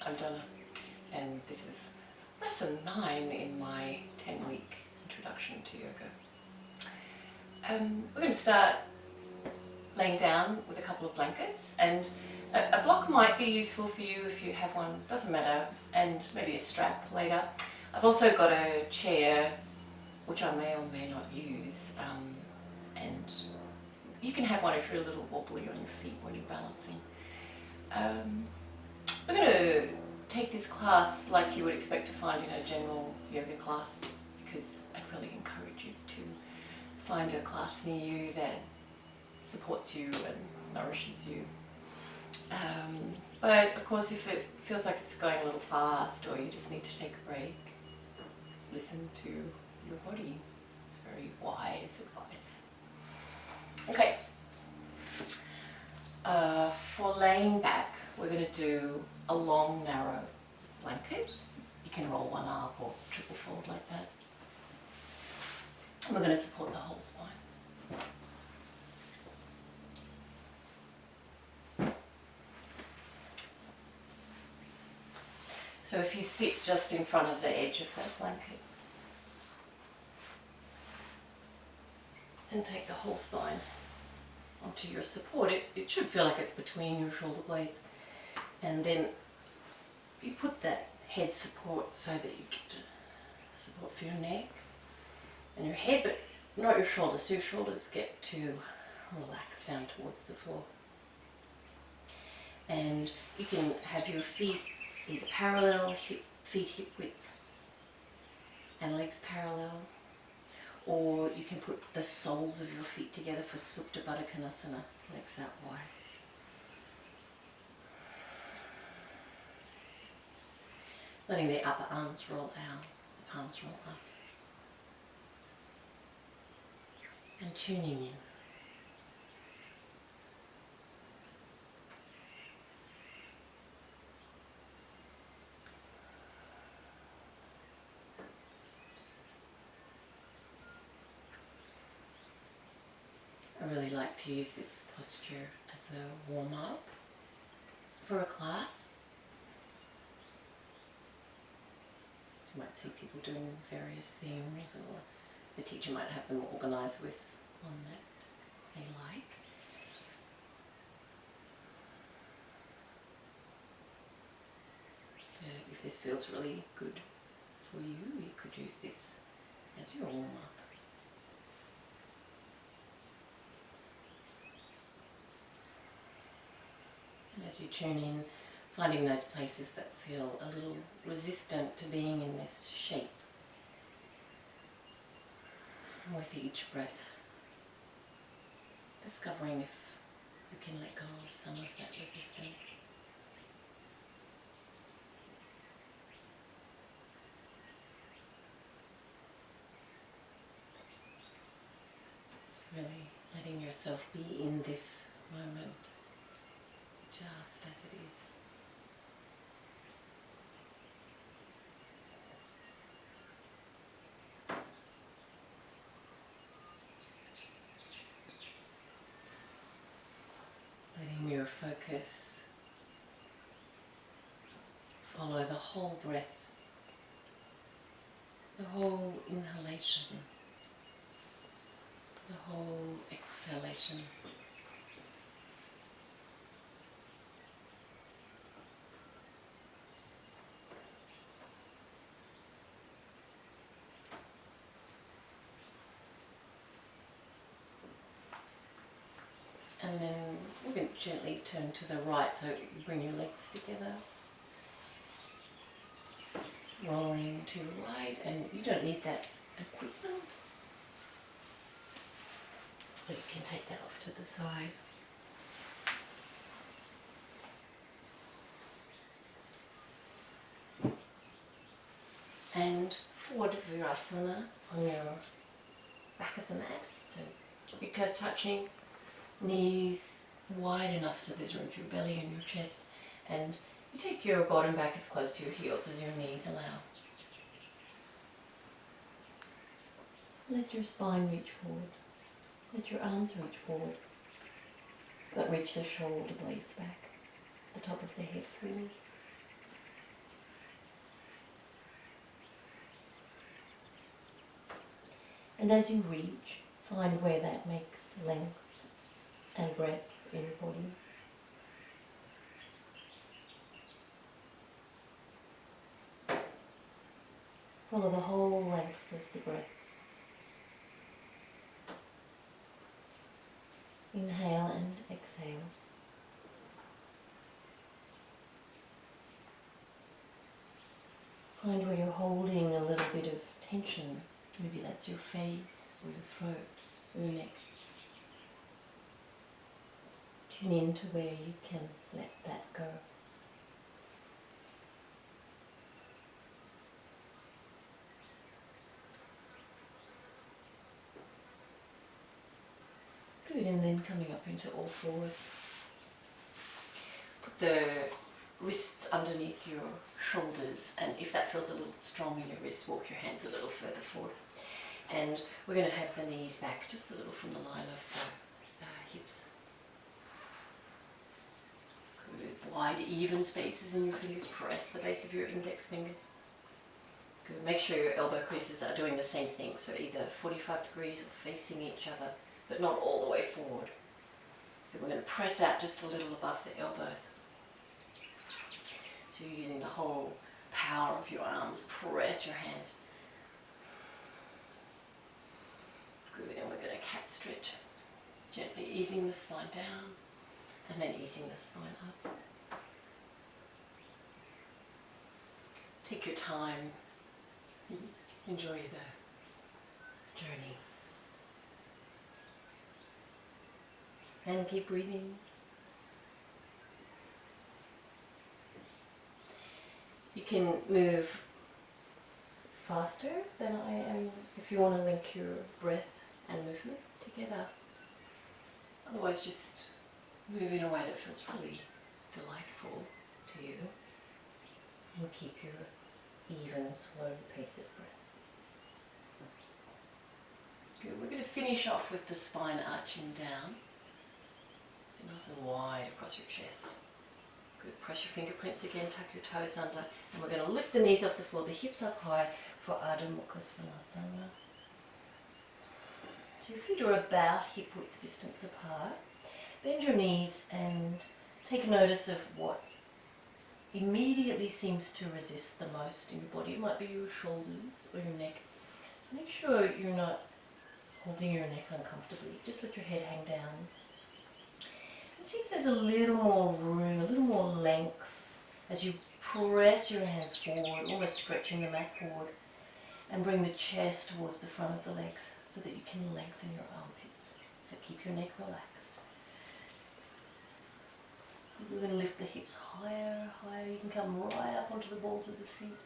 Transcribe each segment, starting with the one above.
I'm Donna, and this is lesson 9 in my 10-week introduction to yoga. We're going to start laying down with a couple of blankets, and a block might be useful for you if you have one, doesn't matter, and maybe a strap later. I've also got a chair which I may or may not use, and you can have one if you're a little wobbly on your feet when you're balancing. We're going to take this class like you would expect to find in a general yoga class, because I'd really encourage you to find a class near you that supports you and nourishes you. But of course, if it feels like it's going a little fast or you just need to take a break, listen to your body. It's very wise advice. Okay. For laying back, we're going to do a long, narrow blanket. You can roll one up or triple fold like that. And we're going to support the whole spine. So if you sit just in front of the edge of that blanket and take the whole spine onto your support, it should feel like it's between your shoulder blades, and then you put that head support so that you get support for your neck and your head, but not your shoulders, so your shoulders get to relax down towards the floor. And you can have your feet either parallel, feet hip width and legs parallel, or you can put the soles of your feet together for Supta Baddha Konasana, legs out wide. Letting the upper arms roll out, the palms roll up. And tuning in. I really like to use this posture as a warm-up for a class. So you might see people doing various things, or the teacher might have them organised with one that they like. But if this feels really good for you, you could use this as your warm-up. And as you tune in, finding those places that feel a little resistant to being in this shape with each breath, discovering if you can let go of some of that resistance. It's really letting yourself be in this moment, just as it is. Letting your focus follow the whole breath, the whole inhalation, the whole exhalation. And then we're going to gently turn to the right, so you bring your legs together, rolling to your right, and you don't need that equipment, so you can take that off to the side. And forward virasana on your back of the mat, so your toes touching, knees wide enough so there's room for your belly and your chest, and you take your bottom back as close to your heels as your knees allow. Let your spine reach forward, let your arms reach forward, but reach the shoulder blades back, the top of the head forward. And as you reach, find where that makes length and breadth in your body. Follow the whole length of the breath. Inhale and exhale. Find where you're holding a little bit of tension. Maybe that's your face or your throat or your neck. Tune in to where you can let that go. Good, and then coming up into all fours. Put the wrists underneath your shoulders, and if that feels a little strong in your wrists, walk your hands a little further forward. And we're going to have the knees back just a little from the line of the hips. Good, wide even spaces in your fingers. Press the base of your index fingers. Good, make sure your elbow creases are doing the same thing, so either 45 degrees or facing each other, but not all the way forward. Good, we're going to press out just a little above the elbows. So you're using the whole power of your arms. Press your hands. Good, and we're going to cat stretch. Gently easing the spine down and then easing the spine up. Take your time. Enjoy the journey. And keep breathing. You can move faster than I am if you want to link your breath and movement together. Otherwise, just move in a way that feels really delightful to you. And keep your even, slow pace of breath. Good. We're going to finish off with the spine arching down. So nice and wide across your chest. Good. Press your fingerprints again, tuck your toes under, and we're going to lift the knees off the floor, the hips up high for Ardha Mukha Svanasana. So your feet are about hip width distance apart. Bend your knees and take notice of what immediately seems to resist the most in your body. It might be your shoulders or your neck. So make sure you're not holding your neck uncomfortably. Just let your head hang down. And see if there's a little more room, a little more length as you press your hands forward, almost stretching the mat forward, and bring the chest towards the front of the legs so that you can lengthen your armpits. So keep your neck relaxed. We're going to lift the hips higher, higher. You can come right up onto the balls of the feet.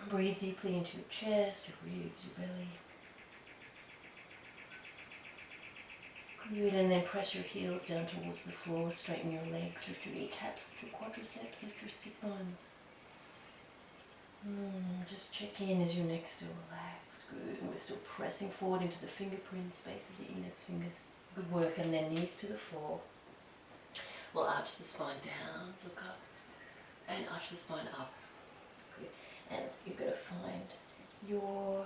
Breathe deeply into your chest, your ribs, your belly. Good, and then press your heels down towards the floor, straighten your legs, lift your kneecaps, lift your quadriceps, lift your sit bones. Just check in, is your neck still relaxed? Good, and we're still pressing forward into the fingerprints, base of the index fingers. Good work, and then knees to the floor. We'll arch the spine down, look up, and arch the spine up. Good, and you're going to find your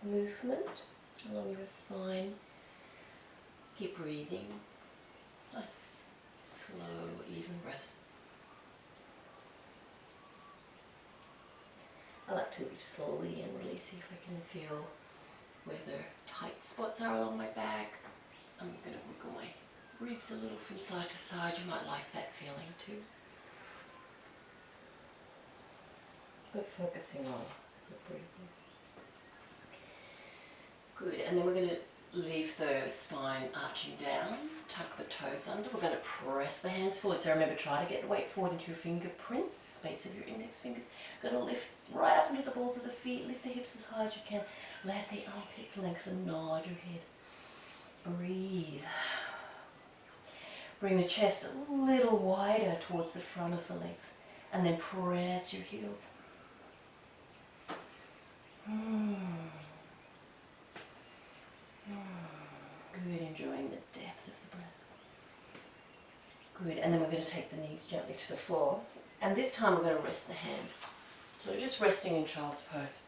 movement along your spine. Keep breathing. Nice, slow, even breath. I like to move slowly and really see if I can feel where the tight spots are along my back. I'm going to wiggle my ribs a little from side to side. You might like that feeling too. But focusing on the breathing. Good, and then we're going to leave the spine arching down, tuck the toes under. We're going to press the hands forward. So remember, try to get the weight forward into your fingerprints, base of your index fingers. Going to lift right up into the balls of the feet, lift the hips as high as you can. Let the armpits lengthen, nod your head. Breathe. Bring the chest a little wider towards the front of the legs, and then press your heels. Good, enjoying the depth of the breath. Good, and then we're going to take the knees gently to the floor. And this time we're going to rest the hands. So just resting in child's pose.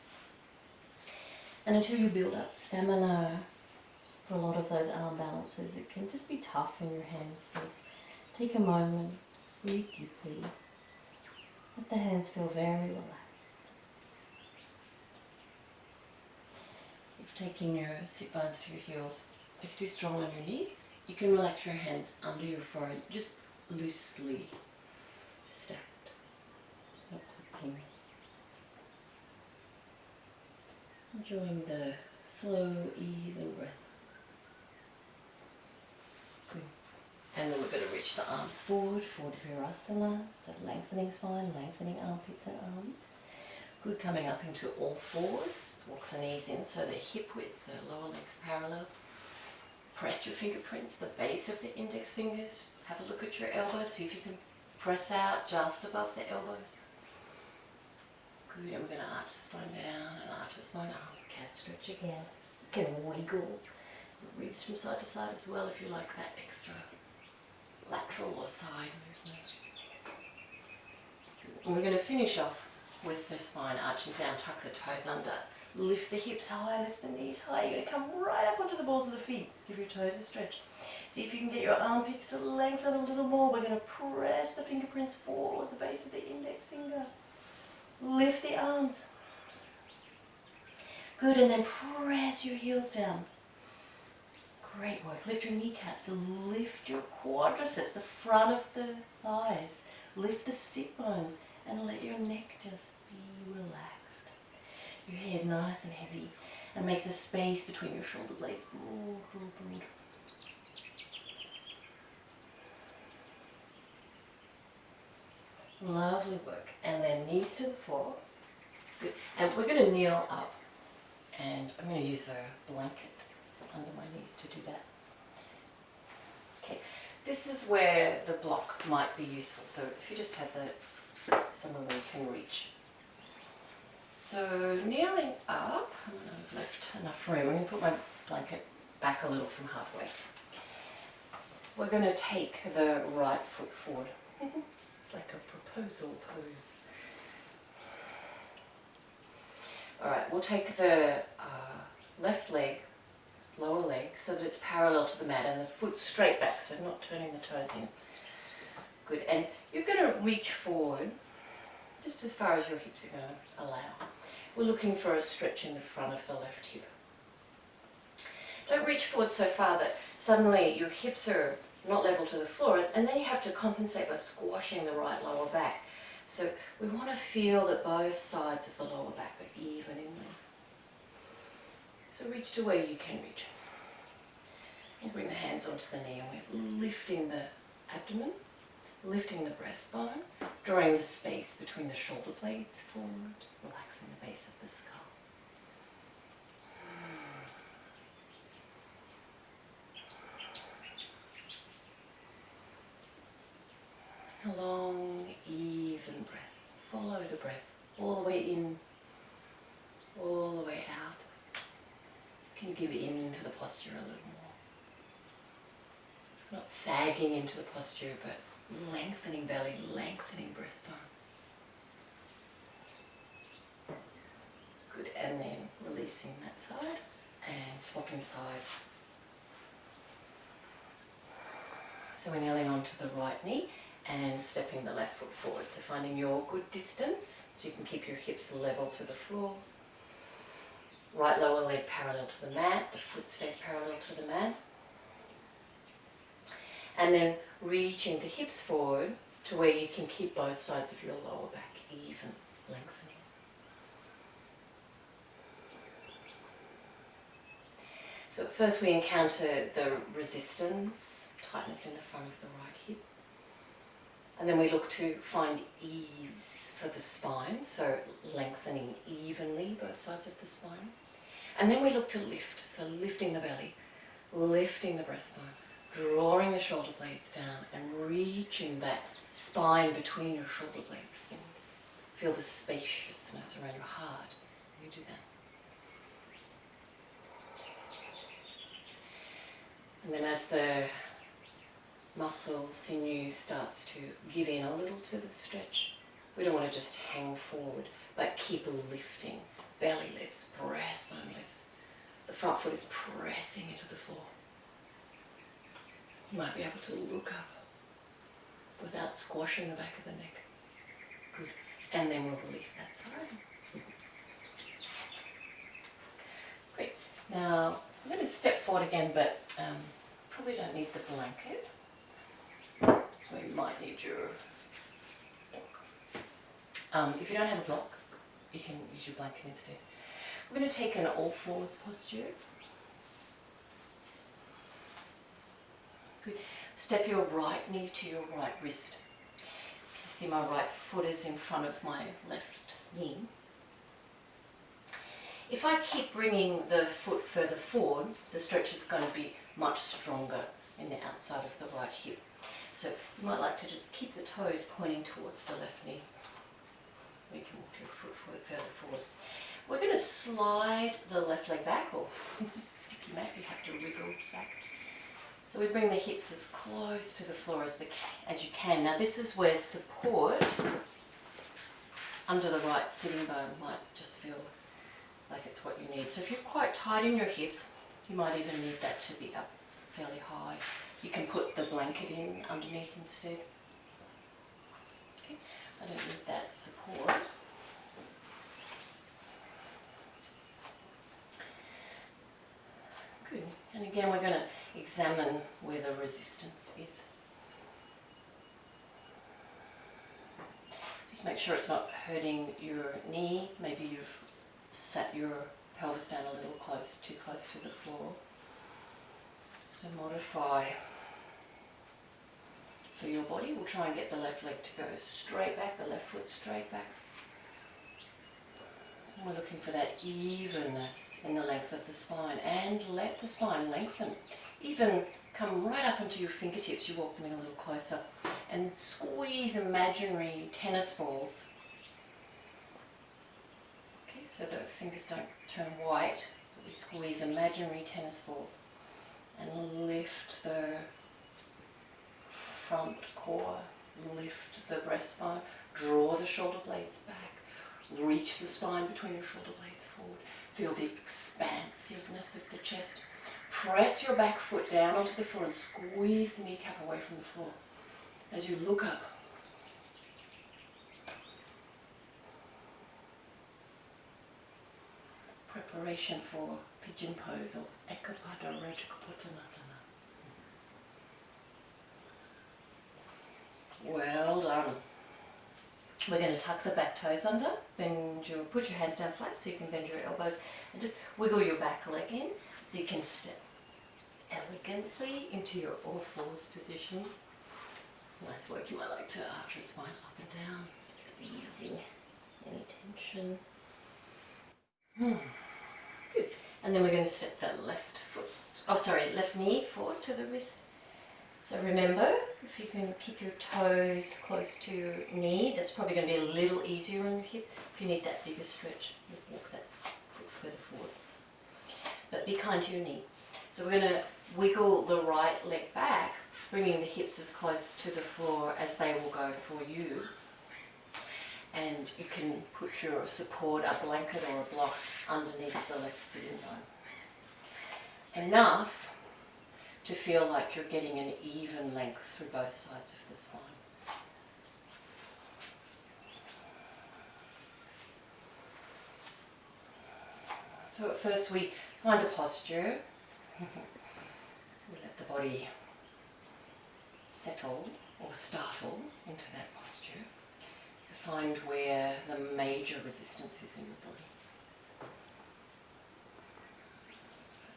And until you build up stamina for a lot of those arm balances, it can just be tough in your hands. So take a moment, breathe deeply, let the hands feel very relaxed. If taking your sit bones to your heels is too strong on your knees, you can relax your hands under your forehead, just loosely stacked, not gripping. Enjoying the slow, even breath. Good. And then we're going to reach the arms forward for Asana, so lengthening spine, lengthening armpits and arms. Good, coming up into all fours. Walk the knees in so the hip width, the lower legs parallel. Press your fingerprints, the base of the index fingers. Have a look at your elbows, see if you can press out just above the elbows. Good, and we're going to arch the spine down and arch the spine up. Cat stretch again. You can wiggle the ribs from side to side as well if you like that extra lateral or side movement. And we're going to finish off with the spine arching down, tuck the toes under, lift the hips high, lift the knees high. You're going to come right up onto the balls of the feet. Give your toes a stretch. See if you can get your armpits to lengthen a little more. We're going to press the fingerprints forward, the base of the index finger. Lift the arms. Good, and then press your heels down. Great work. Lift your kneecaps, lift your quadriceps, the front of the thighs. Lift the sit bones and let your neck just be relaxed. Your head nice and heavy, and make the space between your shoulder blades broad, broad, broad. Lovely work. And then knees to the floor. Good. And we're going to kneel up, and I'm going to use a blanket under my knees to do that. Okay, this is where the block might be useful. So if you just have somewhere where you can reach. So kneeling up, I've left enough room. I'm going to put my blanket back a little from halfway. We're going to take the right foot forward. It's like a proposal pose. Alright, we'll take the left leg, lower leg, so that it's parallel to the mat and the foot straight back, so not turning the toes in. Good, and you're going to reach forward just as far as your hips are going to allow. We're looking for a stretch in the front of the left hip. Don't reach forward so far that suddenly your hips are not level to the floor, and then you have to compensate by squashing the right lower back. So we want to feel that both sides of the lower back are even in length. So reach to where you can reach. And bring the hands onto the knee, and we're lifting the abdomen, lifting the breastbone, drawing the space between the shoulder blades forward, relaxing the base of the skull. A long, even breath. Follow the breath all the way in, all the way out. Can you give in into the posture a little more? Not sagging into the posture, but lengthening belly, lengthening breastbone. Good, and then releasing that side and swapping sides. So we're kneeling onto the right knee and stepping the left foot forward. So finding your good distance, so you can keep your hips level to the floor. Right lower leg parallel to the mat, the foot stays parallel to the mat. And then reaching the hips forward to where you can keep both sides of your lower back even, lengthening. So at first we encounter the resistance, tightness in the front of the right hip. And then we look to find ease for the spine, so lengthening evenly both sides of the spine. And then we look to lift, so lifting the belly, lifting the breastbone, drawing the shoulder blades down and reaching that spine between your shoulder blades forward. Feel the spaciousness around your heart when you do that. And then as the muscle, sinew starts to give in a little to the stretch, we don't want to just hang forward, but keep lifting belly lifts, breastbone lifts. The front foot is pressing into the floor. You might be able to look up without squashing the back of the neck. Good. And then we'll release that side. Great. Now, I'm going to step forward again, but probably don't need the blanket. So you might need your block. If you don't have a block, you can use your blanket instead. We're going to take an all fours posture. Good. Step your right knee to your right wrist. You see my right foot is in front of my left knee. If I keep bringing the foot further forward, the stretch is going to be much stronger in the outside of the right hip. So you might like to just keep the toes pointing towards the left knee. You can walk your foot further forward. We're going to slide the left leg back, or sticky mat, you have to wriggle back. So we bring the hips as close to the floor as you can. Now this is where support under the right sitting bone might just feel like it's what you need. So if you're quite tight in your hips, you might even need that to be up fairly high. You can put the blanket in underneath instead. Okay, I don't need that support. Good. And again, we're going to examine where the resistance is. Just make sure it's not hurting your knee. Maybe you've sat your pelvis down a little too close to the floor. So modify for your body. We'll try and get the left leg to go straight back, the left foot straight back. And we're looking for that evenness in the length of the spine, and let the spine lengthen. Even come right up into your fingertips. You walk them in a little closer and squeeze imaginary tennis balls. Okay, so the fingers don't turn white, but we squeeze imaginary tennis balls and lift the front core, lift the breastbone, draw the shoulder blades back. Reach the spine between your shoulder blades forward. Feel the expansiveness of the chest. Press your back foot down onto the floor and squeeze the kneecap away from the floor as you look up. Preparation for pigeon pose or Ekapada Uttanasana. Well done. We're going to tuck the back toes under, put your hands down flat so you can bend your elbows and just wiggle your back leg in so you can step elegantly into your all fours position. Nice work. You might like to arch your spine up and down, just easing any tension. Good. And then we're going to step the left knee forward to the wrist. So remember, if you can keep your toes close to your knee, that's probably going to be a little easier on your hip. If you need that bigger stretch, walk that foot further forward. But be kind to your knee. So we're going to wiggle the right leg back, bringing the hips as close to the floor as they will go for you. And you can put your support, a blanket or a block underneath the left sitting bone. Enough to feel like you're getting an even length through both sides of the spine. So at first we find a posture. We let the body settle or startle into that posture to find where the major resistance is in your body.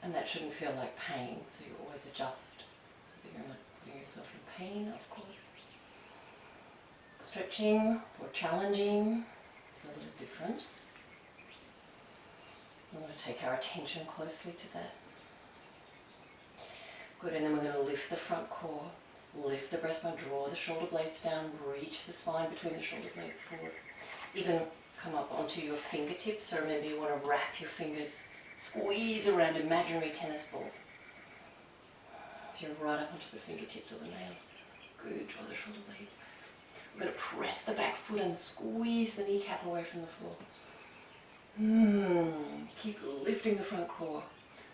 And that shouldn't feel like pain, so you always adjust so that you're not putting yourself in pain, of course. Stretching or challenging is a little different. We want to take our attention closely to that. Good, and then we're going to lift the front core, lift the breastbone, draw the shoulder blades down, reach the spine between the shoulder blades forward. Even come up onto your fingertips, so remember you want to wrap your fingers, squeeze around imaginary tennis balls. So you're right up onto the fingertips or the nails. Good, draw the shoulder blades back. We're going to press the back foot and squeeze the kneecap away from the floor. Keep lifting the front core,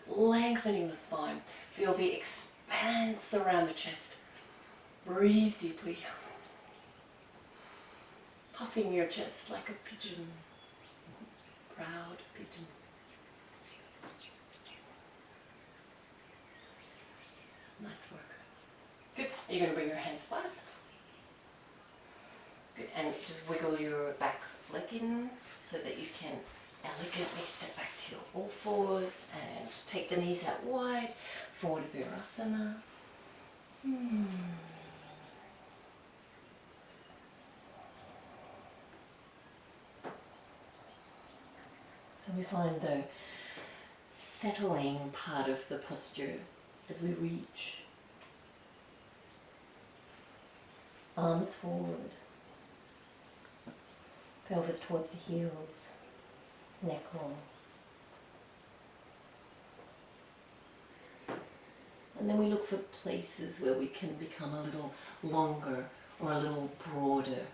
lengthening the spine. Feel the expanse around the chest. Breathe deeply. Puffing your chest like a pigeon. Proud pigeon. Nice work. Good. Are you going to bring your hands flat? Good. And just wiggle your back leg in so that you can elegantly step back to your all fours and take the knees out wide. Forward Virasana. So we find the settling part of the posture as we reach. Arms forward. Pelvis towards the heels. Neck long. And then we look for places where we can become a little longer or a little broader.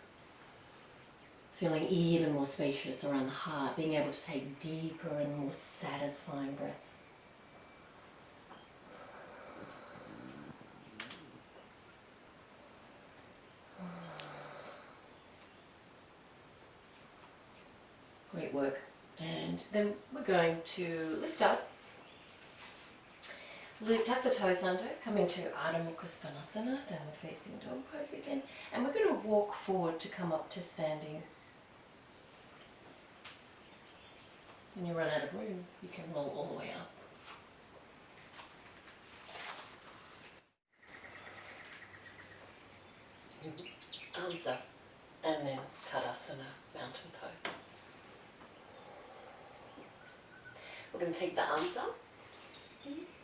Feeling even more spacious around the heart, being able to take deeper and more satisfying breaths. Great work. And then we're going to lift up. Tuck the toes under, come into Ardha Mukha Svanasana, downward facing dog pose again. And we're going to walk forward to come up to standing. When you run out of room, you can roll all the way up. Arms up, and then Tadasana, mountain pose. We're going to take the arms up,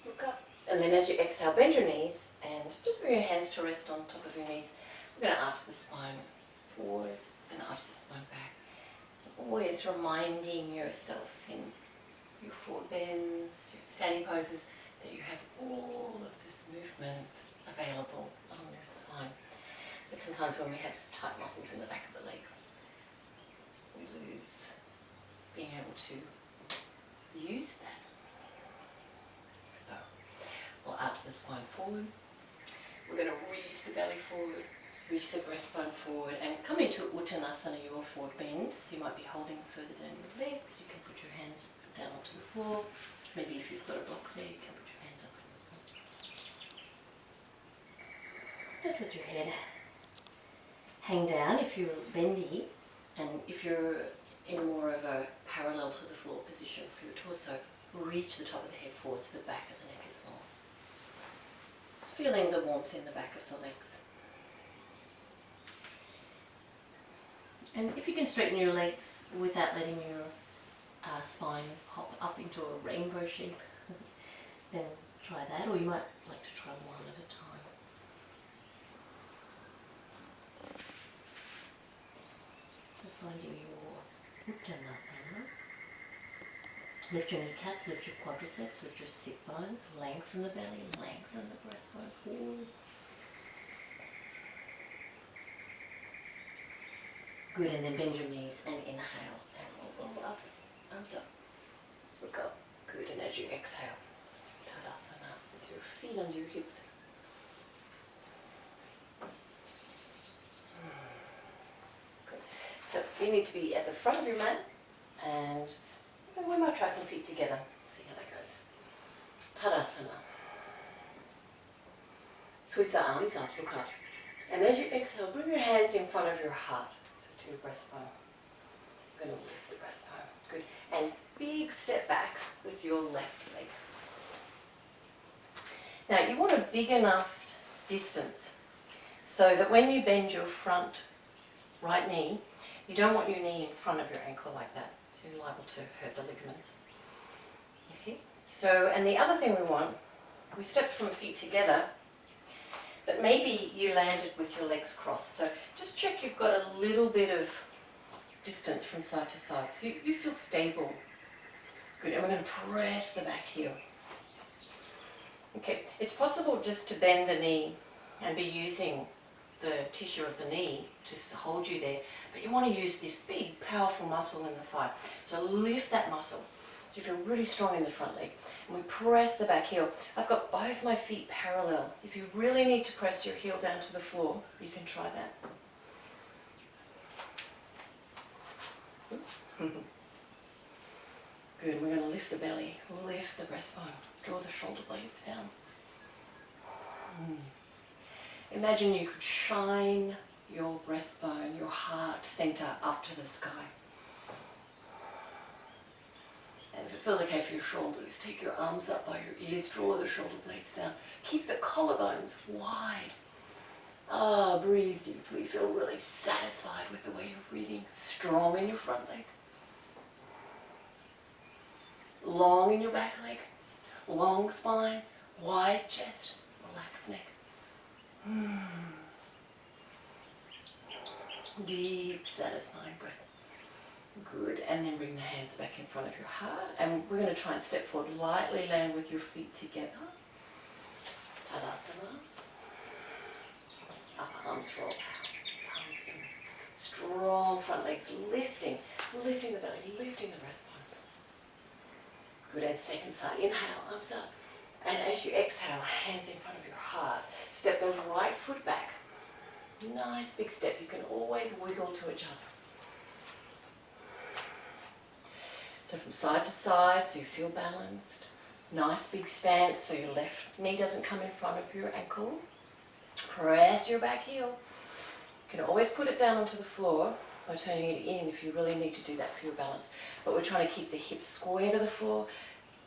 look up, and then as you exhale, bend your knees and just bring your hands to rest on top of your knees. We're going to arch the spine forward and arch the spine back. Always reminding yourself in your forward bends, your standing poses, that you have all of this movement available on your spine. But sometimes when we have tight muscles in the back of the legs, we lose being able to use that. So we'll arch the spine forward. We're going to reach the belly forward, reach the breastbone forward, and come into Uttanasana, your forward bend. So you might be holding further down your legs. You can put your hands down onto the floor. Maybe if you've got a block there, you can put your hands up. Just let your head hang down if you're bendy, and if you're in more of a parallel to the floor position for your torso, reach the top of the head forward so the back of the neck is long. Just feeling the warmth in the back of the legs. And if you can straighten your legs without letting your spine hop up into a rainbow shape, then try that, or you might like to try one at a time. So finding your Uttanasana. Lift your kneecaps, lift your quadriceps, lift your sit bones, lengthen the belly, lengthen the breastbone forward. Good, and then bend your knees and inhale and roll up, arms up, look up. Good, and as you exhale, Tadasana with your feet under your hips. Good. So you need to be at the front of your mat, and we might try some feet together. See how that goes. Tadasana. Sweep the arms up, look up. And as you exhale, bring your hands in front of your heart. So to your breastbone. You're going to lift the breastbone. Good. And big step back with your left leg. Now you want a big enough distance so that when you bend your front right knee, you don't want your knee in front of your ankle like that. So you're liable to hurt the ligaments. Okay. So, and the other thing we want, we stepped from feet together, but maybe you landed with your legs crossed. So just check you've got a little bit of distance from side to side so you feel stable. Good, and we're going to press the back heel. Okay, it's possible just to bend the knee and be using the tissue of the knee to hold you there, but you want to use this big, powerful muscle in the thigh. So lift that muscle. So you feel really strong in the front leg. And we press the back heel. I've got both my feet parallel. If you really need to press your heel down to the floor, you can try that. Good, we're going to lift the belly, lift the breastbone, draw the shoulder blades down. Imagine you could shine your breastbone, your heart center up to the sky. And if it feels okay for your shoulders, take your arms up by your ears, draw the shoulder blades down. Keep the collarbones wide. Breathe deeply, feel really satisfied with the way you're breathing. Strong in your front leg. Long in your back leg. Long spine, wide chest, relaxed neck. Deep, satisfying breath. Good, and then bring the hands back in front of your heart, and we're going to try and step forward lightly, land with your feet together. Tadasana. Upper arms roll out, palms in. Strong front legs, lifting the belly, lifting the breastbone. Good, and second side, inhale, arms up. And as you exhale, hands in front of your heart. Step the right foot back. Nice big step. You can always wiggle to adjust. So from side to side, so you feel balanced. Nice big stance, so your left knee doesn't come in front of your ankle. Press your back heel. You can always put it down onto the floor by turning it in if you really need to do that for your balance. But we're trying to keep the hips square to the floor,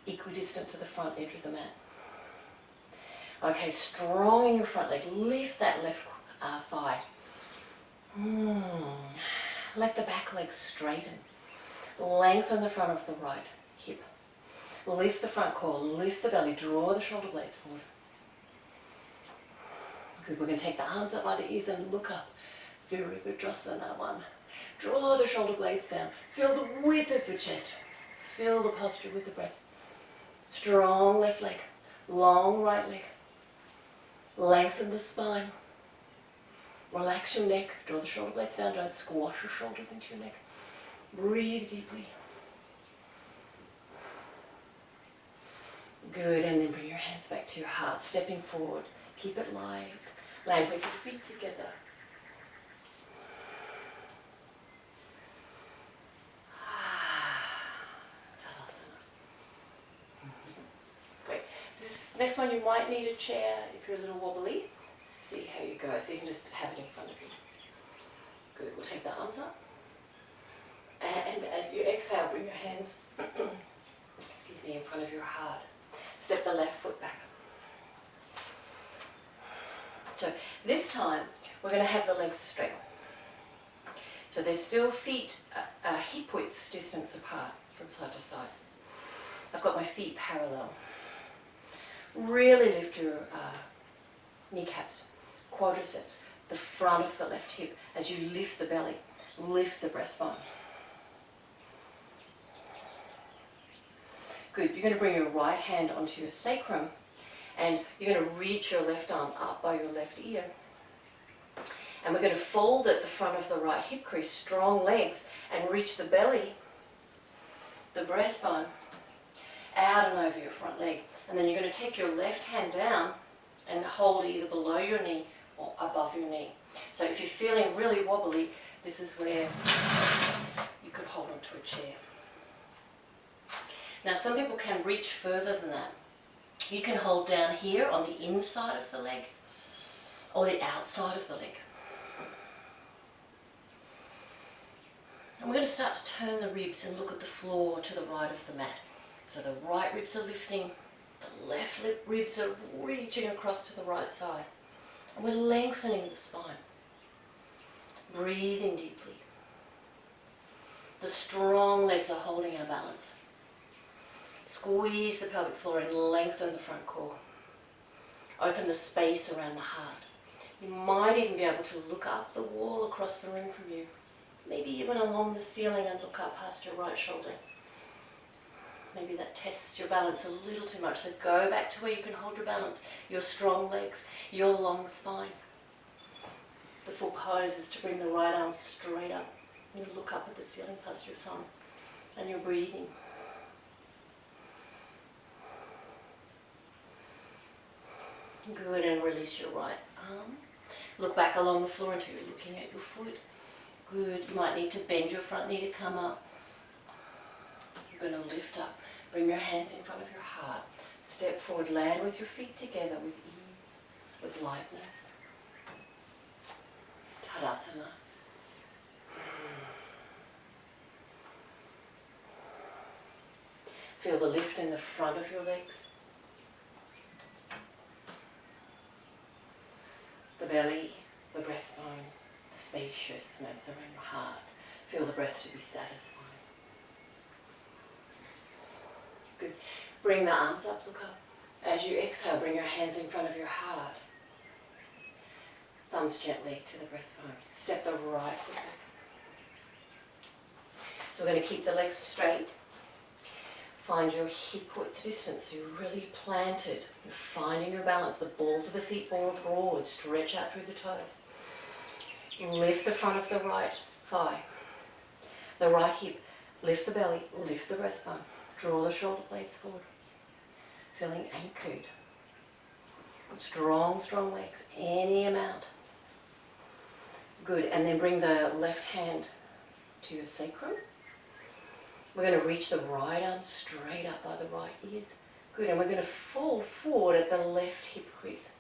equidistant to the front edge of the mat. Okay, strong in your front leg. Lift that left thigh. Let the back leg straighten. Lengthen the front of the right hip. Lift the front core, lift the belly, draw the shoulder blades forward. Good, we're going to take the arms up by the ears and look up. Very good, Tadasana one. Draw the shoulder blades down. Feel the width of the chest. Feel the posture with the breath. Strong left leg, long right leg. Lengthen the spine. Relax your neck. Draw the shoulder blades down. Don't squash your shoulders into your neck. Breathe deeply. Good, and then bring your hands back to your heart, stepping forward. Keep it light. Land with your feet together. Tadasana. Great. Next one, you might need a chair if you're a little wobbly. See how you go. So you can just have it in front of you. Good. We'll take the arms up. And as you exhale, bring your hands in front of your heart. Step the left foot back. So this time, we're going to have the legs straight. So they're still feet hip width distance apart from side to side. I've got my feet parallel. Really lift your kneecaps, quadriceps, the front of the left hip as you lift the belly, lift the breastbone. Good, you're going to bring your right hand onto your sacrum and you're going to reach your left arm up by your left ear. And we're going to fold at the front of the right hip crease, strong legs, and reach the belly, the breastbone, out and over your front leg. And then you're going to take your left hand down and hold either below your knee or above your knee. So if you're feeling really wobbly, this is where you could hold onto a chair. Now some people can reach further than that. You can hold down here on the inside of the leg or the outside of the leg. And we're going to start to turn the ribs and look at the floor to the right of the mat. So the right ribs are lifting, the left ribs are reaching across to the right side. And we're lengthening the spine. Breathing deeply. The strong legs are holding our balance. Squeeze the pelvic floor and lengthen the front core. Open the space around the heart. You might even be able to look up the wall across the room from you. Maybe even along the ceiling and look up past your right shoulder. Maybe that tests your balance a little too much. So go back to where you can hold your balance. Your strong legs, your long spine. The full pose is to bring the right arm straight up. You look up at the ceiling past your thumb and you're breathing. Good, and release your right arm. Look back along the floor until you're looking at your foot. Good, you might need to bend your front knee to come up. You're going to lift up. Bring your hands in front of your heart. Step forward, land with your feet together with ease, with lightness. Tadasana. Feel the lift in the front of your legs. The belly, the breastbone, the spaciousness around your heart. Feel the breath to be satisfying. Good. Bring the arms up, look up. As you exhale, bring your hands in front of your heart. Thumbs gently to the breastbone. Step the right foot back. So we're going to keep the legs straight. Find your hip width distance. You're really planted. You're finding your balance. The balls of the feet more broad. Stretch out through the toes. Lift the front of the right thigh. The right hip. Lift the belly. Lift the breastbone. Draw the shoulder blades forward. Feeling anchored. Strong, strong legs. Any amount. Good. And then bring the left hand to your sacrum. We're going to reach the right arm straight up by the right ears. Good. And we're going to fall forward at the left hip crease.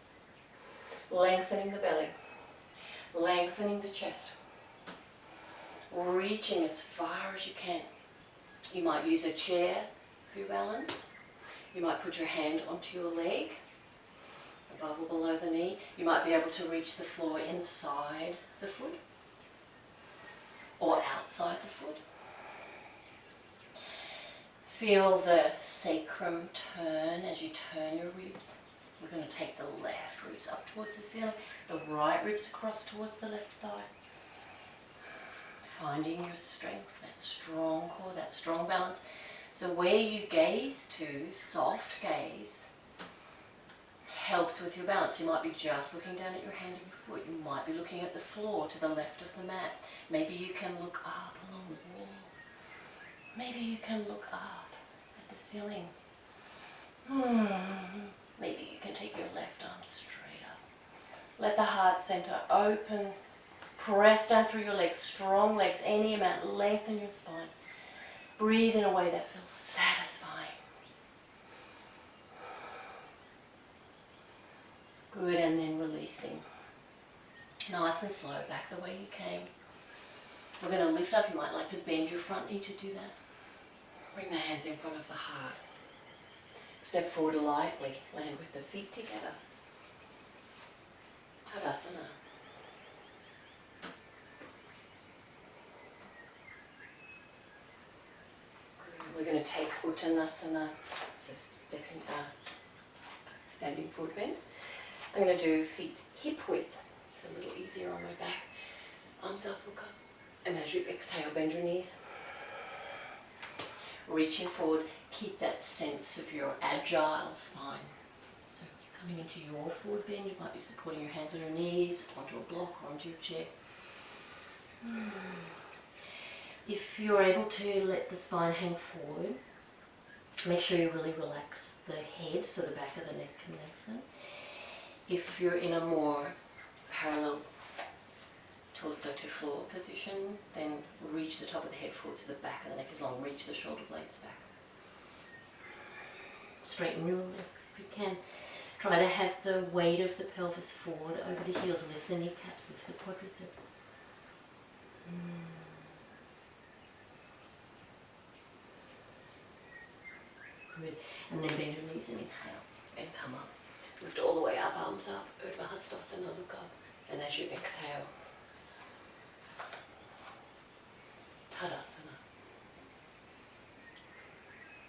Lengthening the belly. Lengthening the chest. Reaching as far as you can. You might use a chair for your balance. You might put your hand onto your leg, above or below the knee. You might be able to reach the floor inside the foot or outside the foot. Feel the sacrum turn as you turn your ribs. We're going to take the left ribs up towards the ceiling, the right ribs across towards the left thigh. Finding your strength, that strong core, that strong balance. So where you gaze to, soft gaze, helps with your balance. You might be just looking down at your hand and your foot. You might be looking at the floor to the left of the mat. Maybe you can look up along the wall. Maybe you can look up at the ceiling. Maybe you can take your left arm straight up. Let the heart center open. Press down through your legs, strong legs, any amount. Lengthen your spine. Breathe in a way that feels satisfying. Good, and then releasing. Nice and slow, back the way you came. We're going to lift up. You might like to bend your front knee to do that. Bring the hands in front of the heart. Step forward lightly. Land with the feet together. Tadasana. We're going to take Uttanasana, so standing forward bend. I'm going to do feet hip width. It's a little easier on my back. Arms up, look up. And as you exhale, bend your knees. Reaching forward, keep that sense of your agile spine. So coming into your forward bend, you might be supporting your hands on your knees, onto a block or onto your chair. If you're able to let the spine hang forward, make sure you really relax the head so the back of the neck can lengthen. If you're in a more parallel torso to floor position, then reach the top of the head forward so the back of the neck is long. Reach the shoulder blades back. Straighten your legs if you can. Try to have the weight of the pelvis forward over the heels. Lift the kneecaps, lift the quadriceps. Good. And then bend your knees and inhale and come up. Lift all the way up, arms up, Urdhva look up. And as you exhale, Tadasana.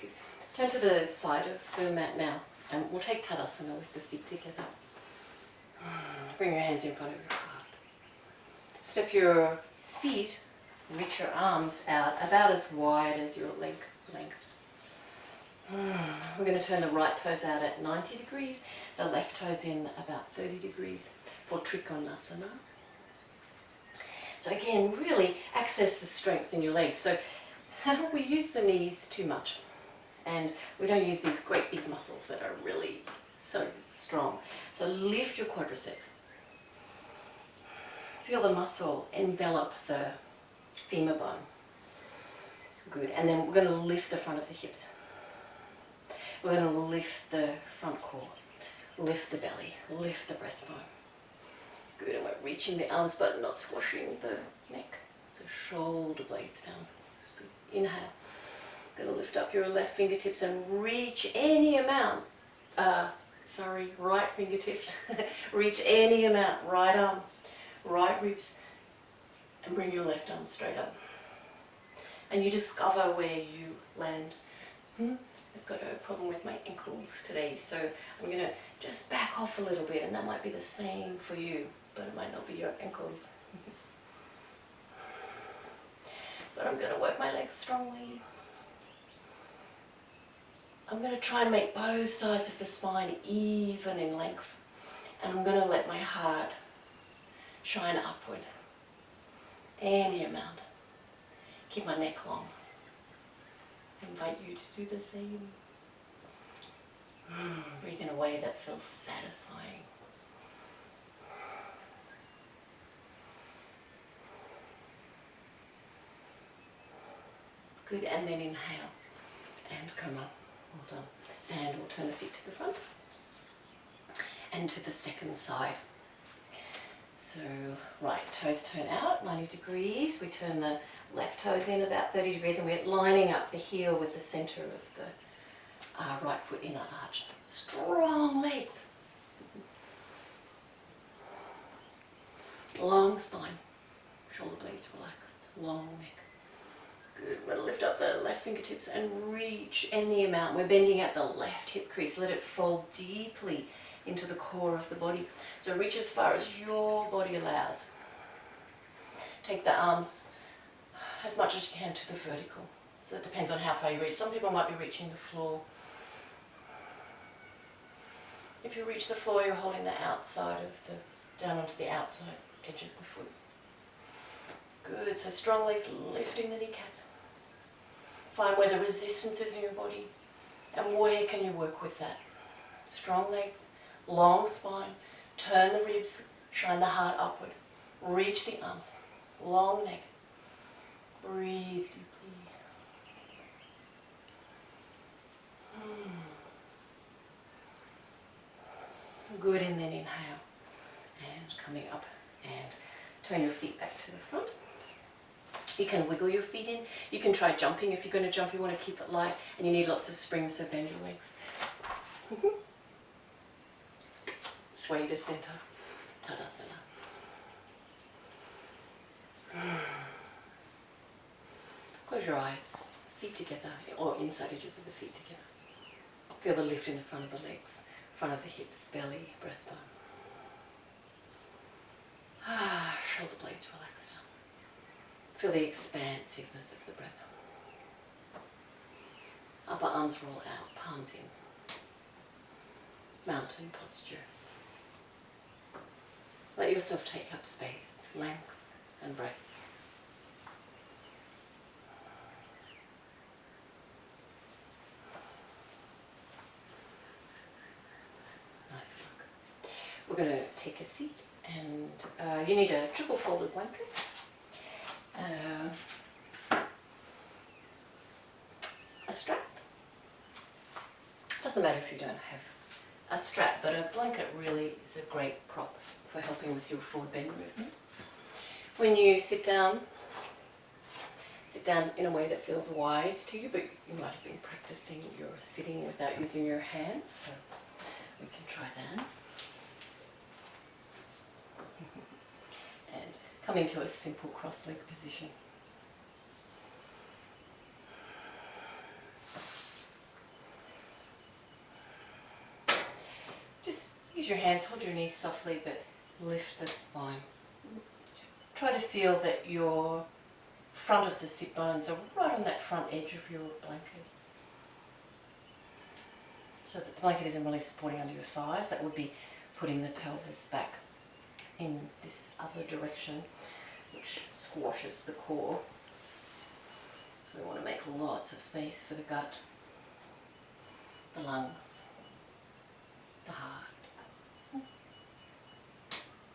Good. Turn to the side of the mat now, and we'll take Tadasana with the feet together. Bring your hands in front of your heart. Step your feet, reach your arms out about as wide as your leg length. We're going to turn the right toes out at 90 degrees, the left toes in about 30 degrees for Trikonasana. So again, really access the strength in your legs. So we use the knees too much, and we don't use these great big muscles that are really so strong. So lift your quadriceps. Feel the muscle envelop the femur bone. Good. And then we're going to lift the front of the hips. We're going to lift the front core, lift the belly, lift the breastbone. Good. And we're reaching the arms but not squashing the neck. So shoulder blades down. Good. Inhale. Going to lift up your left fingertips and reach any amount. Right fingertips. Reach any amount. Right arm, right ribs. And bring your left arm straight up. And you discover where you land. I've got a problem with my ankles today, so I'm going to just back off a little bit, and that might be the same for you, but it might not be your ankles. But I'm going to work my legs strongly. I'm going to try and make both sides of the spine even in length, and I'm going to let my heart shine upward. Any amount. Keep my neck long. I invite you to do the same. Breathe in a way that feels satisfying. Good, and then inhale and come up. Well done. And we'll turn the feet to the front and to the second side. So right toes turn out 90 degrees. We turn the left toes in about 30 degrees, and we're lining up the heel with the center of the right foot inner arch. Strong legs. Long spine. Shoulder blades relaxed. Long neck. Good. We're going to lift up the left fingertips and reach any amount. We're bending at the left hip crease. Let it fold deeply into the core of the body. So reach as far as your body allows. Take the arms as much as you can to the vertical. So it depends on how far you reach. Some people might be reaching the floor. If you reach the floor, you're holding the outside of the, down onto the outside edge of the foot. Good, so strong legs, lifting the kneecaps. Find where the resistance is in your body, and where can you work with that. Strong legs, long spine, turn the ribs, shine the heart upward. Reach the arms, long neck. Breathe deeply. Good, and then inhale. And coming up, and turn your feet back to the front. You can wiggle your feet in. You can try jumping. If you're going to jump, you want to keep it light, and you need lots of springs, so bend your legs. Sway to center. Tadasana. Close your eyes. Feet together, or inside edges of the feet together. Feel the lift in the front of the legs, front of the hips, belly, breastbone. Shoulder blades relax down. Feel the expansiveness of the breath. Upper arms roll out, palms in. Mountain posture. Let yourself take up space, length and breath. Nice work. We're going to take a seat, and you need a triple folded blanket. A strap. Doesn't matter if you don't have a strap, but a blanket really is a great prop for helping with your forward bend movement. When you sit down in a way that feels wise to you, but you might have been practicing your sitting without using your hands, so we can try that. And coming to a simple cross-leg position. Just use your hands, hold your knees softly, but lift the spine. Try to feel that your front of the sit bones are right on that front edge of your blanket. So that the blanket isn't really supporting under your thighs. That would be putting the pelvis back in this other direction. which squashes the core. So we want to make lots of space for the gut, the lungs, the heart,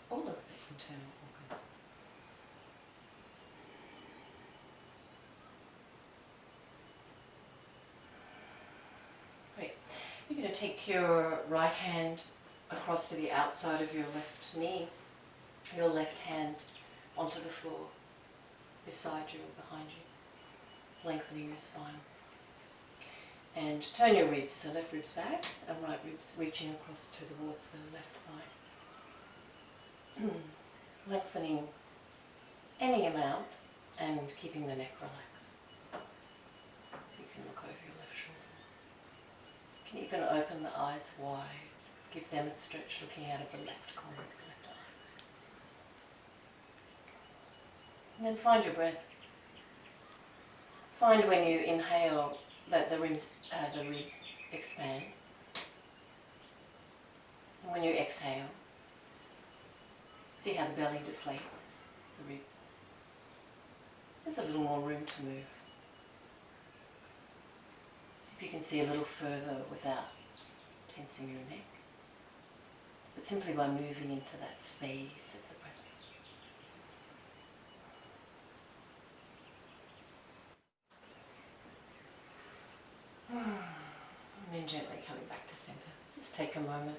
all of the internal organs. Great. You're going to take your right hand across to the outside of your left knee, your left hand onto the floor, beside you or behind you, lengthening your spine. And turn your ribs, so left ribs back and right ribs reaching across towards the left thigh. Lengthening any amount and keeping the neck relaxed. You can look over your left shoulder. You can even open the eyes wide, give them a stretch looking out of the left corner of the left eye. And then find your breath. Find when you inhale that the ribs expand. And when you exhale, see how the belly deflates, the ribs. There's a little more room to move. See if you can see a little further without tensing your neck, but simply by moving into that space of the breath. And then gently coming back to center. Just take a moment.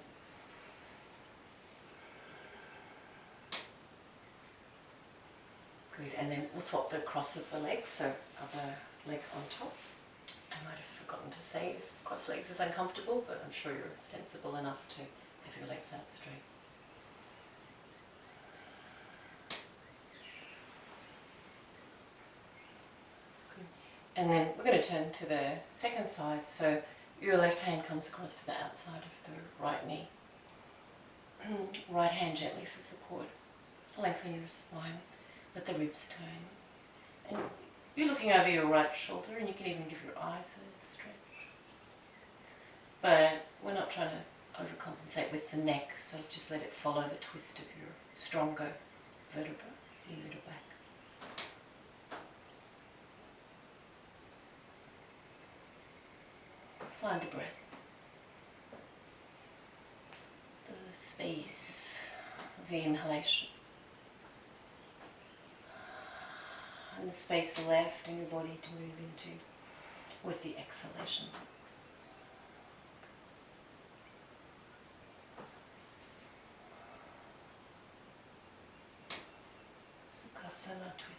Good, and then we'll swap the cross of the legs, so other leg on top. I might have forgotten to say cross legs is uncomfortable, but I'm sure you're sensible enough to have your legs out straight. Good. And then we're going to turn to the second side, so your left hand comes across to the outside of the right knee. Right hand gently for support. Lengthen your spine. Let the ribs turn. And you're looking over your right shoulder, and you can even give your eyes a stretch. But we're not trying to overcompensate with the neck, so just let it follow the twist of your stronger vertebra, your middle back. Find the breath. The space of the inhalation. And the space left in your body to move into with the exhalation. Sukhasana twist.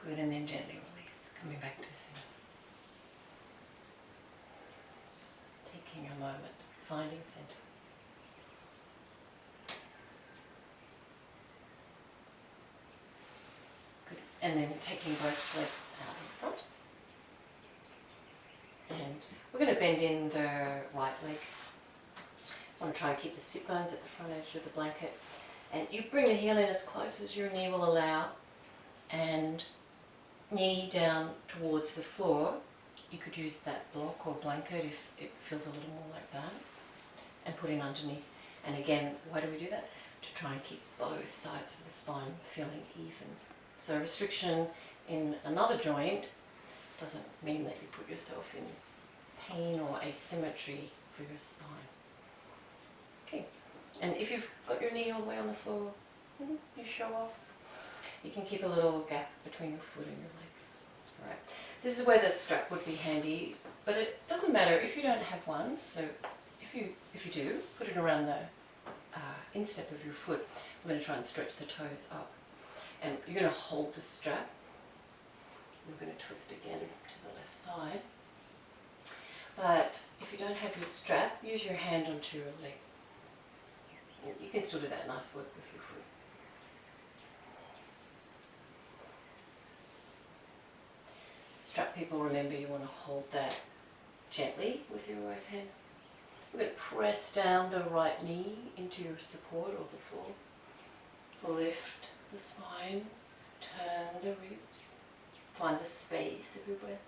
Good, and then gently release, coming back to center. Taking a moment, finding center. Good, and then taking both legs out in front. And we're going to bend in the right leg. I want to try and keep the sit bones at the front edge of the blanket. And you bring the heel in as close as your knee will allow, and knee down towards the floor. You could use that block or blanket if it feels a little more like that, and put in underneath. And again, why do we do that? To try and keep both sides of the spine feeling even. So restriction in another joint doesn't mean that you put yourself in pain or asymmetry for your spine. Okay, and if you've got your knee all the way on the floor, you show off. You can keep a little gap between your foot and your leg. All right. This is where the strap would be handy, but it doesn't matter if you don't have one. So if you do, put it around the instep of your foot. We're going to try and stretch the toes up, and you're going to hold the strap. We're going to twist again to the left side. But if you don't have your strap, use your hand onto your leg. You can still do that nice work with your foot. Strap people, remember you want to hold that gently with your right hand. We're going to press down the right knee into your support or the floor. Lift the spine, turn the ribs, find the space of your breath.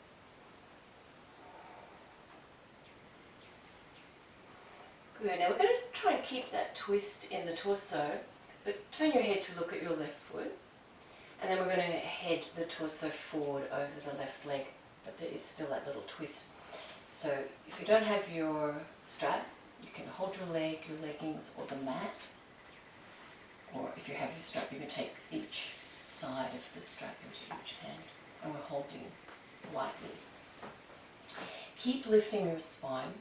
Good. Now we're going to try and keep that twist in the torso, but turn your head to look at your left foot. And then we're going to head the torso forward over the left leg, but there is still that little twist. So if you don't have your strap, you can hold your leg, your leggings, or the mat. Or if you have your strap, you can take each side of the strap into each hand, and we're holding lightly. Keep lifting your spine.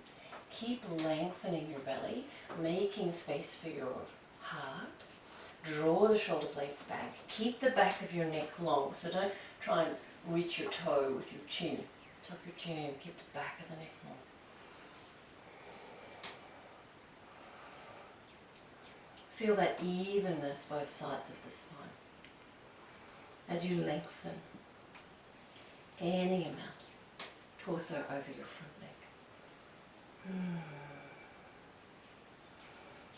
Keep lengthening your belly, making space for your heart. Draw the shoulder blades back. Keep the back of your neck long, so don't try and reach your toe with your chin. Tuck your chin in and keep the back of the neck long. Feel that evenness both sides of the spine as you lengthen any amount, torso over your front leg.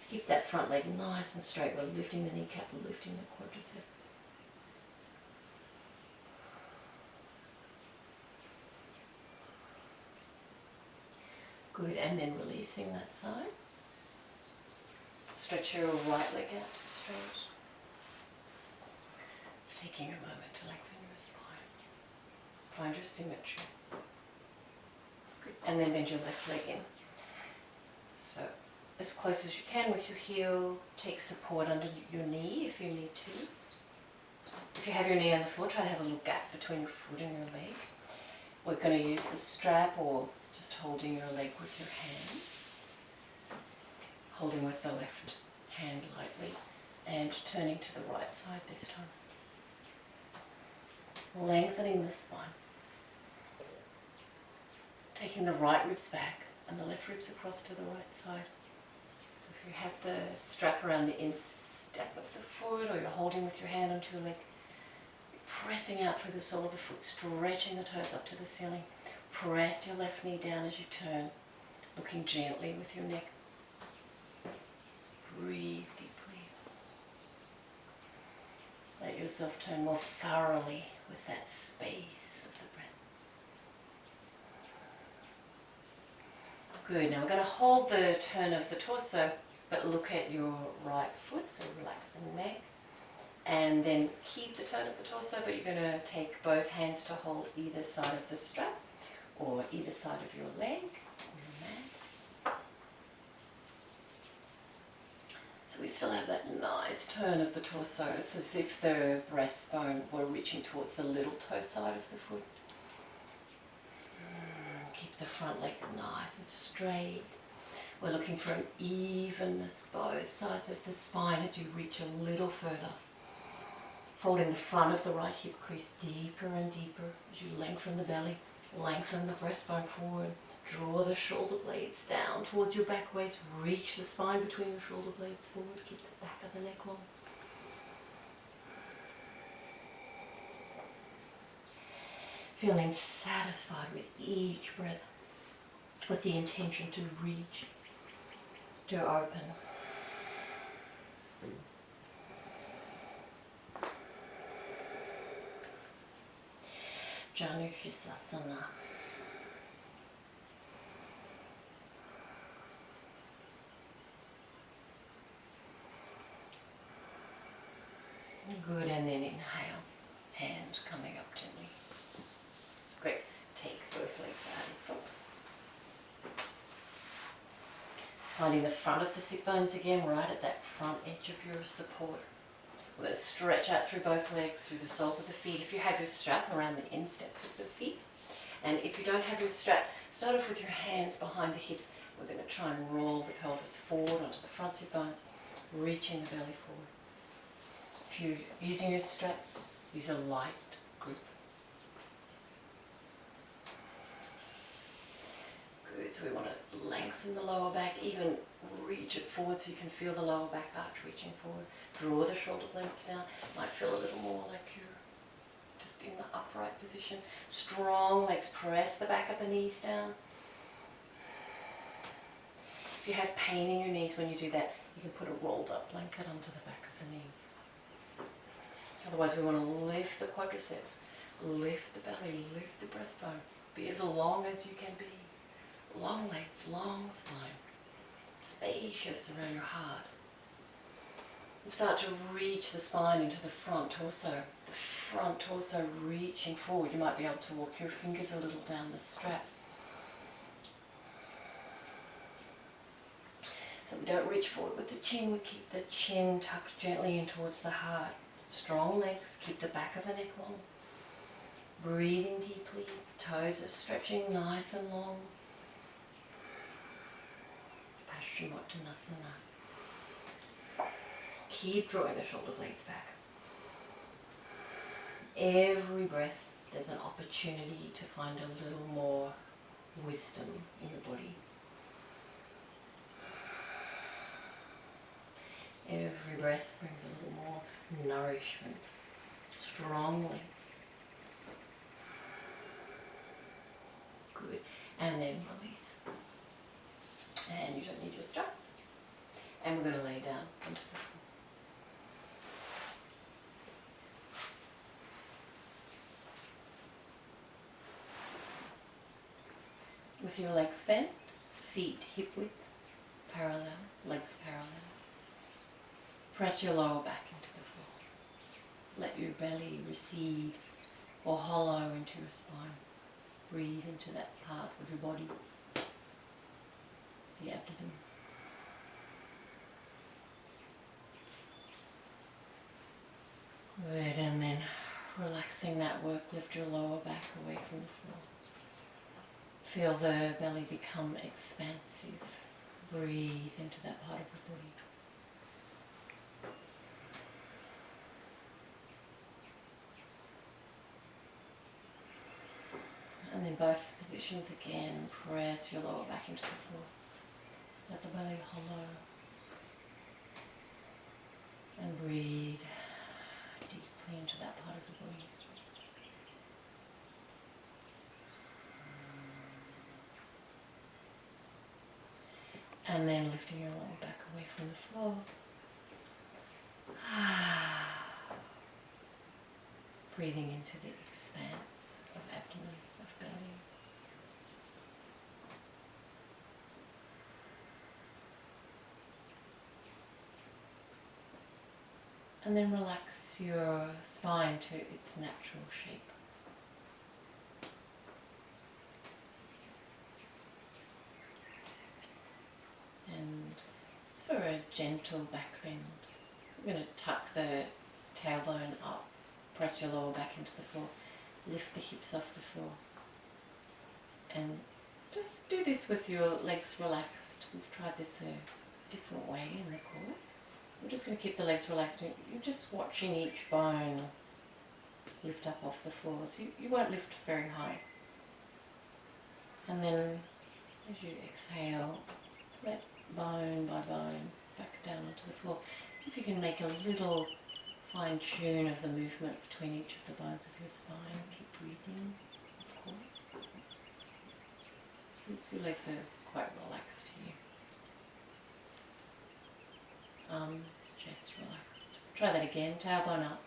Keep that front leg nice and straight. We're lifting the kneecap, lifting the quadricep. Good, and then releasing that side. Stretch your right leg out to straight. It's taking a moment to lengthen your spine. Find your symmetry. Good. And then bend your left leg in. So, as close as you can with your heel, take support under your knee if you need to. If you have your knee on the floor, try to have a little gap between your foot and your leg. We're going to use the strap or just holding your leg with your hand. Holding with the left hand lightly and turning to the right side this time. Lengthening the spine. Taking the right ribs back and the left ribs across to the right side. So if you have the strap around the instep of the foot or you're holding with your hand onto your leg, pressing out through the sole of the foot, stretching the toes up to the ceiling. Press your left knee down as you turn, looking gently with your neck. Breathe deeply. Let yourself turn more thoroughly with that space of the breath. Good. Now we're going to hold the turn of the torso, but look at your right foot, so relax the neck. And then keep the turn of the torso, but you're going to take both hands to hold either side of the strap or either side of your leg. So we still have that nice turn of the torso. It's as if the breastbone were reaching towards the little toe side of the foot. Keep the front leg nice and straight. We're looking for an evenness both sides of the spine as you reach a little further. Folding the front of the right hip crease deeper and deeper as you lengthen the belly, lengthen the breastbone forward. Draw the shoulder blades down towards your back waist. Reach the spine between your shoulder blades forward. Keep the back of the neck long. Feeling satisfied with each breath, with the intention to reach, to open. Uttanasana. Good, and then inhale, hands coming up gently. Great, take both legs out in front. It's finding the front of the sit bones again, right at that front edge of your support. We're going to stretch out through both legs, through the soles of the feet. If you have your strap around the insteps of the feet, and if you don't have your strap, start off with your hands behind the hips. We're going to try and roll the pelvis forward onto the front sit bones, reaching the belly forward. If you're using your strap, use a light grip. Good, so we want to lengthen the lower back, even reach it forward so you can feel the lower back arch reaching forward. Draw the shoulder blades down. Might feel a little more like you're just in the upright position. Strong legs, press the back of the knees down. If you have pain in your knees when you do that, you can put a rolled up blanket onto the back of the knees. Otherwise we want to lift the quadriceps, lift the belly, lift the breastbone. Be as long as you can be. Long legs, long spine. spacious around your heart. And start to reach the spine into the front torso. The front torso reaching forward. You might be able to walk your fingers a little down the strap. So we don't reach forward with the chin, we keep the chin tucked gently in towards the heart. Strong legs, keep the back of the neck long. Breathing deeply, toes are stretching nice and long. Uttanasana. Keep drawing the shoulder blades back. Every breath there's an opportunity to find a little more wisdom in your body. Every breath brings a little more nourishment. Strong legs. Good. And then release. And you don't need your strap. And we're going to lay down onto the floor. With your legs bent, feet hip width parallel, legs parallel. Press your lower back into the floor. Let your belly recede or hollow into your spine. Breathe into that part of your body, the abdomen. Good, and then relaxing that work, lift your lower back away from the floor. Feel the belly become expansive. Breathe into that part of your body. And in both positions again, press your lower back into the floor. Let the belly hollow. And breathe deeply into that part of the body. And then lifting your lower back away from the floor. Breathing into the expanse of abdomen, of belly. And then relax your spine to its natural shape. And it's for a gentle back bend. We're going to tuck the tailbone up, press your lower back into the floor, lift the hips off the floor. And just do this with your legs relaxed. We've tried this a different way in the course. We're just going to keep the legs relaxed. You're just watching each bone lift up off the floor. So you won't lift very high. And then as you exhale, let bone by bone back down onto the floor. See if you can make a little fine tune of the movement between each of the bones of your spine. Keep breathing, of course. Your legs are quite relaxed here. Arms, chest relaxed. Try that again. Tailbone up,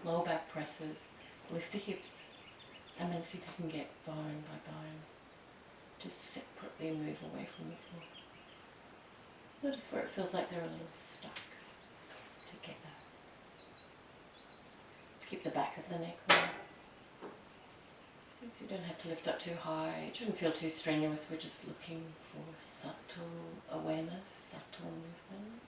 lower back presses, lift the hips, and then see if you can get bone by bone to separately move away from the floor. Notice where it feels like they're a little stuck together. Keep the back of the neck long. So you don't have to lift up too high. It shouldn't feel too strenuous. We're just looking for subtle awareness, subtle movement.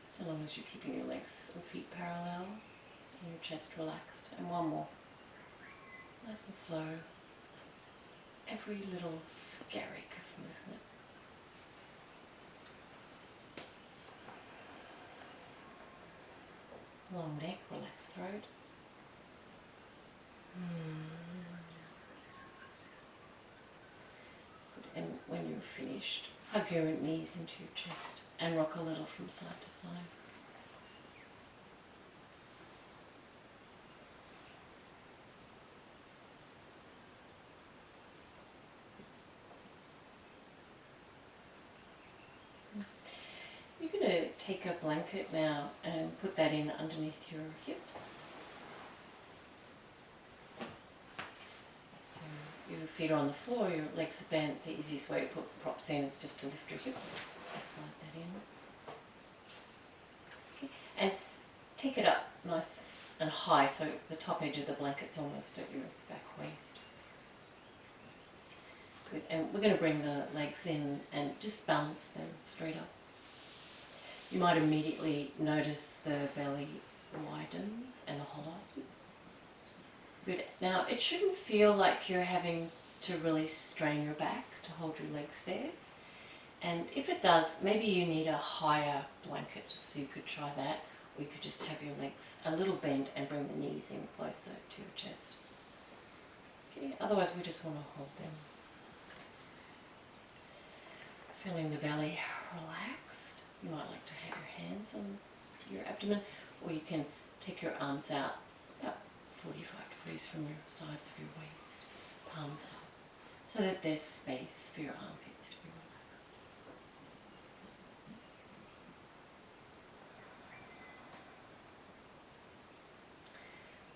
So long as you're keeping your legs and feet parallel and your chest relaxed. And one more. Nice and slow. Every little skerrick of movement. Long neck, relaxed throat. Good. And when you're finished, hug your knees into your chest and rock a little from side to side. You're going to take a blanket now and put that in underneath your hips. So your feet are on the floor, your legs are bent, the easiest way to put props in is just to lift your hips. Just slide that in. Okay. And take it up nice and high so the top edge of the blanket's almost at your back waist. Good. And we're going to bring the legs in and just balance them straight up. You might immediately notice the belly widens and the hollows. Good. Now it shouldn't feel like you're having to really strain your back to hold your legs there. And if it does, maybe you need a higher blanket, so you could try that. Or you could just have your legs a little bent and bring the knees in closer to your chest. Okay. Otherwise we just want to hold them. Feeling the belly relaxed. You might like to have your hands on your abdomen, or you can take your arms out about 45 degrees from your sides of your waist, palms out, so that there's space for your armpits to be relaxed.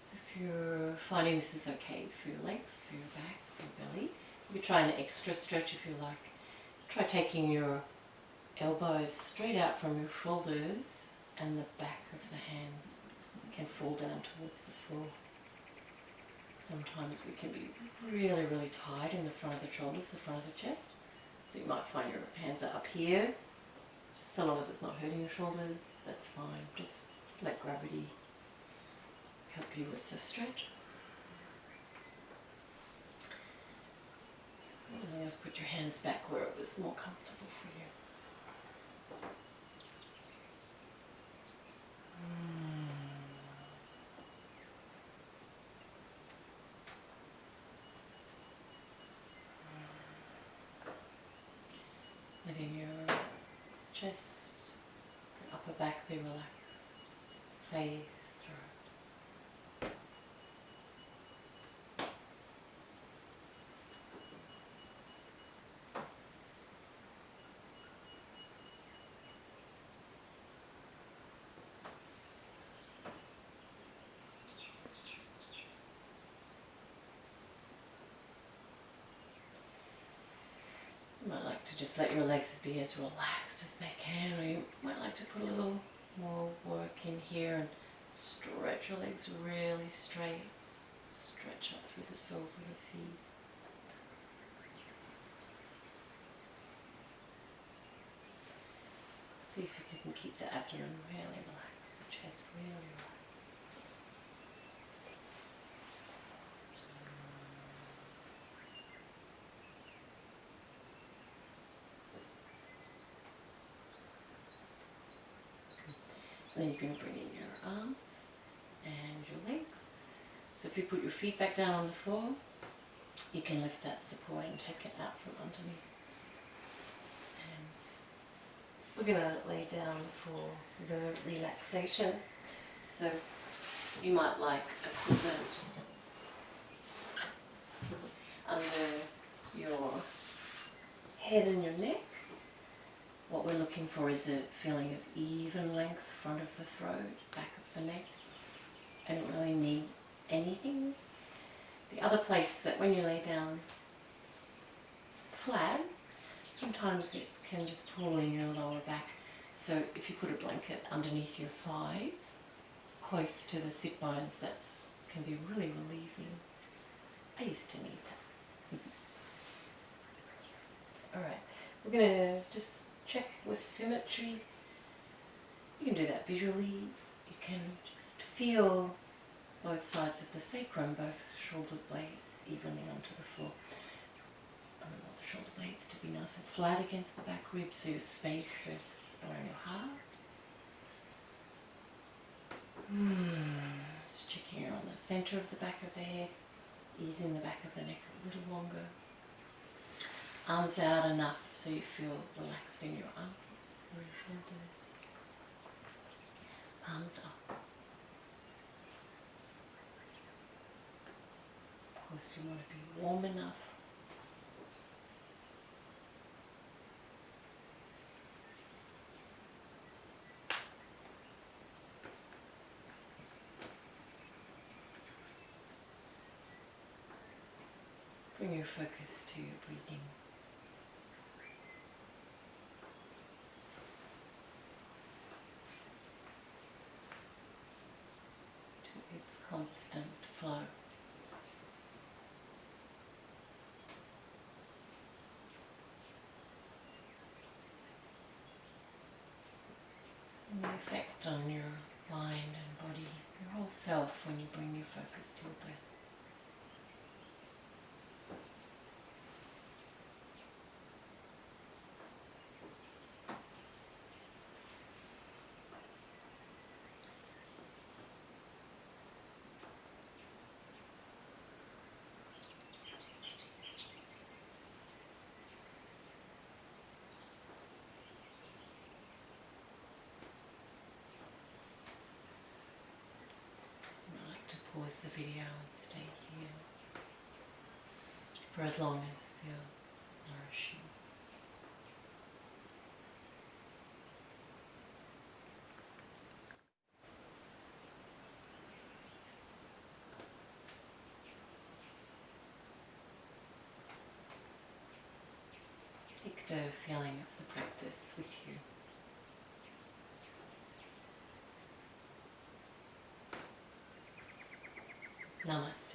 So if you're finding this is okay for your legs, for your back, for your belly, you could try an extra stretch if you like. Try taking your elbows straight out from your shoulders, and the back of the hands can fall down towards the floor. Sometimes we can be really, really tight in the front of the shoulders, the front of the chest. So you might find your hands are up here. Just so long as it's not hurting your shoulders, that's fine. Just let gravity help you with the stretch. And just put your hands back where it was more comfortable for you. Letting your chest, your upper back be relaxed, face, throat. You might like to just let your legs be as relaxed as they can, or you might like to put a little more work in here and stretch your legs really straight. Stretch up through the soles of the feet. See if you can keep the abdomen really relaxed, the chest really relaxed. Then you're going to bring in your arms and your legs. So if you put your feet back down on the floor, you can lift that support and take it out from underneath. And we're going to lay down for the relaxation. So you might like equipment under your head and your neck. What we're looking for is a feeling of even length, front of the throat, back of the neck. I don't really need anything. The other place that when you lay down flat, sometimes it can just pull in your lower back. So if you put a blanket underneath your thighs, close to the sit bones, that can be really relieving. I used to need that. Alright, we're going to just check with symmetry. You can do that visually. You can just feel both sides of the sacrum, both shoulder blades evenly onto the floor. I want the shoulder blades to be nice and flat against the back ribs so you're spacious around your heart. Just checking around the center of the back of the head, easing the back of the neck a little longer. Arms out enough so you feel relaxed in your armpits or your shoulders. Palms up. Of course, you want to be warm enough. Bring your your focus to your breathing. To its constant flow. And the effect on your mind and body, your whole self, when you bring your focus to your breath. Pause the video and stay here for as long as feels nourishing. Take the feeling of the practice with you. Namaste.